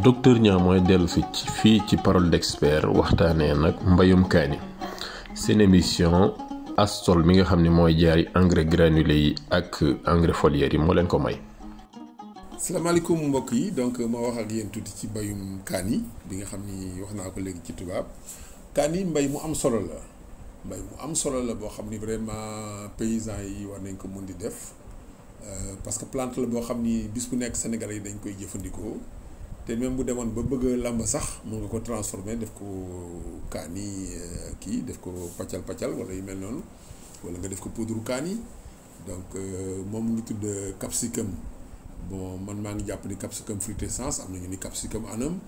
docteur Niang mooy dellu si fii ci parole d'expert waxtaanee nag mbayum kaani seen émission Astol mi nga xam ne mooy jaay engrais granulé yi ak engrais foliaire yi moo leen ko may. salaamaaleykum mbokk yi donc ma wax ak yéen tuuti ci mbayum kaani bi nga xam ni wax naa ko léegi ci tubaab kaani mbay mu am solo la boo xam ni vraiment paysans yi war nañ ko mën di def parce que plante la boo xam ni bis bu nekk Sénégalais yi dañ koy jëfandikoo. te même bu demoon ba bëgg a làmb sax mun nga ko transformer def ko kaani def ko paccal wala yu mel noonu wala nga def ko poudre kaani donc moom mu ngi tudd capsicum bon man maa ngi jàpp ni capsicum frutescens am nañu ni capsicum anum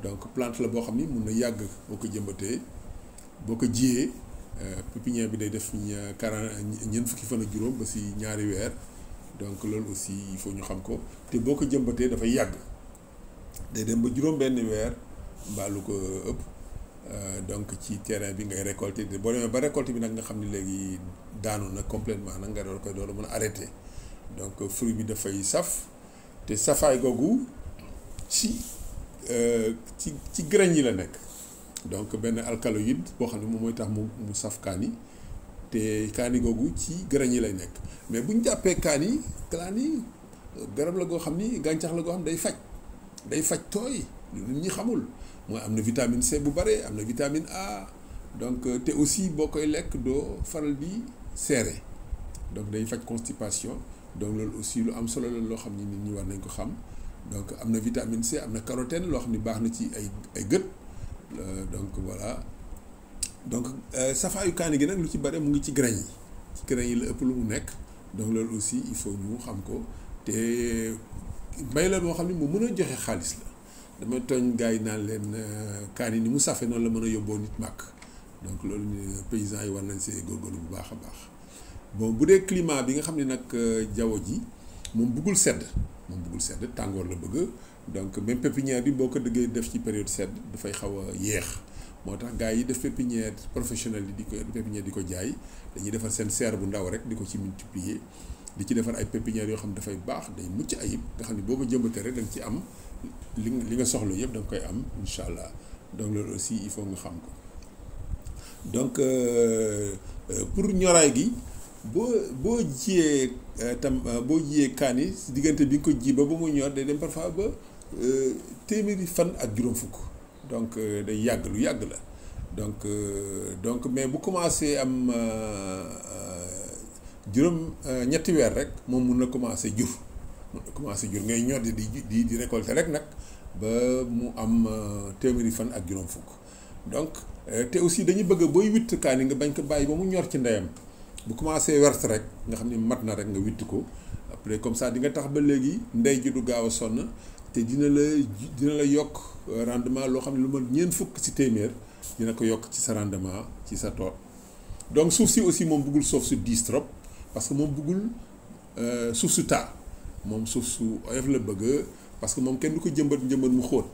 donc plante la boo xam ni mun na yàgg boo ko jëmbatee boo ko jiyee pépinière bi day def ñeent fukki fan ak juróom ba si ñaari weer donc loolu aussi il faut ñu xam ko te boo ko jëmbatee dafay yàgg. day dem ba juróom benn weer mbaa lu ko ëpp donc ci terrain bi ngay récolter boo demee ba récolte bi nag nga xam ne léegi daanu na complètement nag nga door koy door a mën a arrêter donc fruit bi dafay saf te safaay googu ci graine yi la nekk donc benn alcaloïde boo xam ne moom mooy tax mu saf kaani te kaani googu ci graine yi lay nekk mais bu ñu jàppee kaani garab la goo xam ni gàncax la goo xam day faj tooy lu nit ñi xamul mooy am na vitamine C bu bare am na vitamine A donc te aussi boo koy lekk doo faral di seere donc day faj constipation donc loolu aussi lu am solo la loo xam ni nit ñi war nañ ko xam donc am na vitamine C am na carotène loo xam ni baax na ci ay gët donc voilà donc safaayu kaani gi nag lu ci bare mu ngi ci graine yi la ëpp lu mu nekk donc loolu aussi il faut ñu xam ko te mbay la moo xam ne mu mën a joxe xaalis la dama tooñ gars yi naan leen kaani ni mu safe noonu la mën a yóbboo nit màkk donc loolu paysans yi war nañ see góorgóorlu bu baax a baax bon bu dee climat bi nga xam ne nag jaww ji moom bëggul sedd tàngoor la bëgg donc même pépinière bi boo ko dëggee def ci période sedd dafay xaw a yéex moo tax gars yi def pépinière professionnel yi di ko jaay dañuy defar seen serre bu ndaw rek di ko ci multiplier di ci defar ay pépinières yoo xam ne dafay baax day mucc ayib nga xam ne boo ko jëmbatee rek da nga ci am li nga soxla yëpp da nga koy am incha allah donc loolu aussi il faut nga xam ko donc pour ñoraay gi boo jiyee kaani si diggante bi nga ko ji ba mu ñor day dem parfois ba téeméeri fan ak juróom fukk donc day yàgg lu yàgg la donc mais bu commencé am juróom ñetti weer rek moom mun na commencé jur ngay ñor di récolter rek nag ba mu am téeméeri fan ak juróom fukk donc te aussi dañuy bëgg booy witt kaani nga bañ ko bàyyi ba mu ñor ci ndeyam bu commencé wert rek nga xam ne mat na rek nga witt ko après comme ça di nga tax ba léegi ndey ji du gaaw a sonn te dina la yokk rendement loo xam ne lu ma ñeent fukk ci téeméer dina ko yokk ci sa rendement ci sa tool donc suuf si aussi moom bëggul suuf su diis trop parce que moom bëggul suuf su taa moom suuf su oyof la bëgg parce que moom kenn du ko jëmbat mu xóot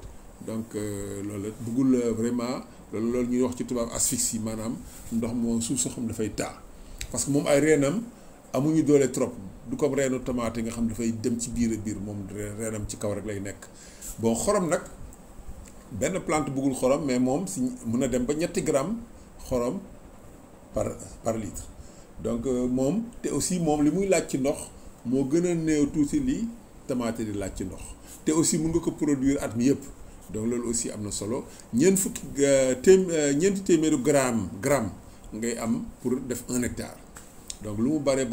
donc loolu la bëggul vraiment loolu ñuy wax ci tubaab asphyxie maanaam ndox moom suuf soo xam dafay taa parce que moom ay reenam amuñu doole trop du comme reenu tomate nga xam dafay dem ci biir moom reenam ci kaw rek lay nekk bon xorom nag benn plante bëggul xorom mais moom si mun na dem ba 3 grammes xorom par litre donc moom te aussi moom li muy laaj ci ndox moo gën a néew tuuti li tomate di laaj ci ndox te aussi mun nga ko produire at mi yëpp donc loolu aussi am na solo ñeenti téeméeru gramme ngay am pour def 1 hectare donc lu mu bare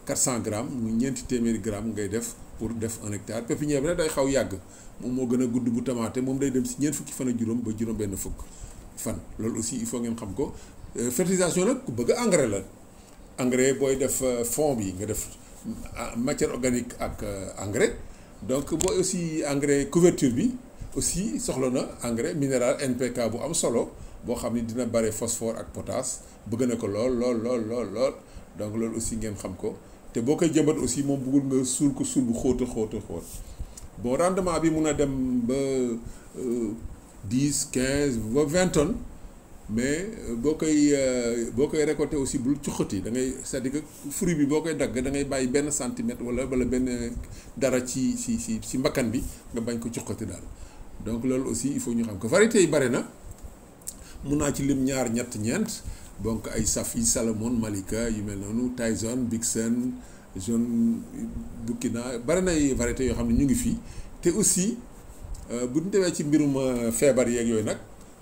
400 grammes mu ñeenti téeméeri gramme ngay def pour def 1 hectare pépinière bi nag day xaw yàgg moom moo gën a gudd bu tomate moom day dem si ñeent fukki fan ak juróom ba juróom benn fukk fan loolu aussi il faut ngeen xam ko fertilisation nag ku bëgg engrais la engrais booy def fond bi nga def matière organique ak engrais donc booy aussi engrais couverture bi aussi soxla na engrais minéral NPK bu am solo boo xam ni dina bare phosphore ak potasse bëgg na ko lool donc loolu aussi ngeen xam ko te boo koy jëmbat aussi moom bëggul nga suul bu xóot bon rendement bi mun a dem ba 10 15 ba 20 tonnes mais boo koy récolter aussi bul cuqati da ngay c'est-à-dire que fruit bi boo koy dagg da ngay bàyyi benn centimètre wala benn dara ci mbakkan bi nga bañ ko cuqati daal. donc loolu aussi il faut ñu xam ko variété yi bare na mun naa ci lim ñaar ñett ñeent donc ay Safi Salomon Malika yu mel noonu Tyson Bixen jaune Burkina bare na ay variétés yoo xam ne ñu ngi fii te aussi bu ñu demee ci mbirum feebar yeeg yooyu nag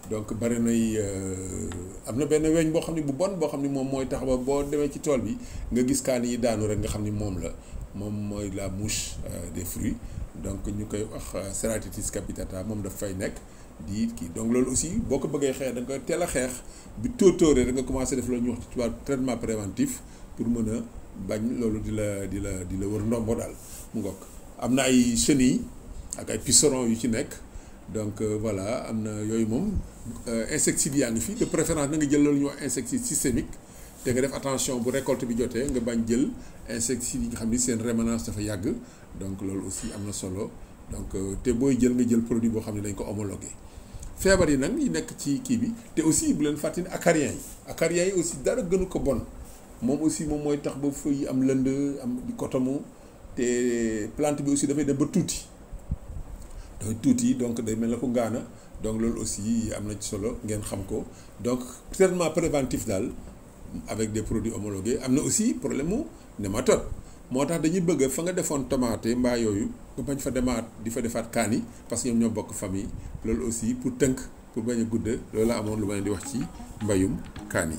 donc bare nay am na benn weñ boo xam ne bu bon boo xam ne moom mooy tax ba boo demee ci tool bi nga gis kaani yi daanu rek nga xam ni moom mooy la mouche des fruits donc ñu koy wax Ceratitis capitata moom daf fay nekk di kii donc loolu aussi boo ko bëggee xeex da nga koy teel a xeex bi tóotóoree da nga commencé def loolu ñu wax ci tubaab traitement préventif pour mën a bañ loolu di la wër ndombo daal mu ngoog am na ay chenilles ak ay pucerons yu ci nekk donc voilà am na yooyu moom insecticides yaa ngi fi de préférence na nga jël loolu ñu wax insecticide systémique te nga def attention bu récolte bi jotee nga bañ jël insecticides yi nga xam ni seen rémanence dafa yàgg donc loolu aussi am na solo donc te booy jël nga jël produit boo xam ne dañ ko homologué feebar yi nag yi nekk ci kii bi te aussi bu leen fàttali acariens yi aussi dara gënu ko bon moom aussi moom mooy tax ba feuilles yi am lënd am di kotomu te plante bi aussi dafay dem ba tuuti donc day mel na ko ngaana donc loolu aussi am na ci solo ngeen xam ko donc traitement préventif daal avec des produits homologués am na aussi problème mu nématode moo tax dañuy bëgg fa nga defoon tomate mbaa yooyu nga bañ fa demaat di fa defaat kaani parce que ñoom ñoo bokk famille loolu aussi pour tënk pour bañ a gudd loolu la amoon lu ma leen di wax ci mbayum kaani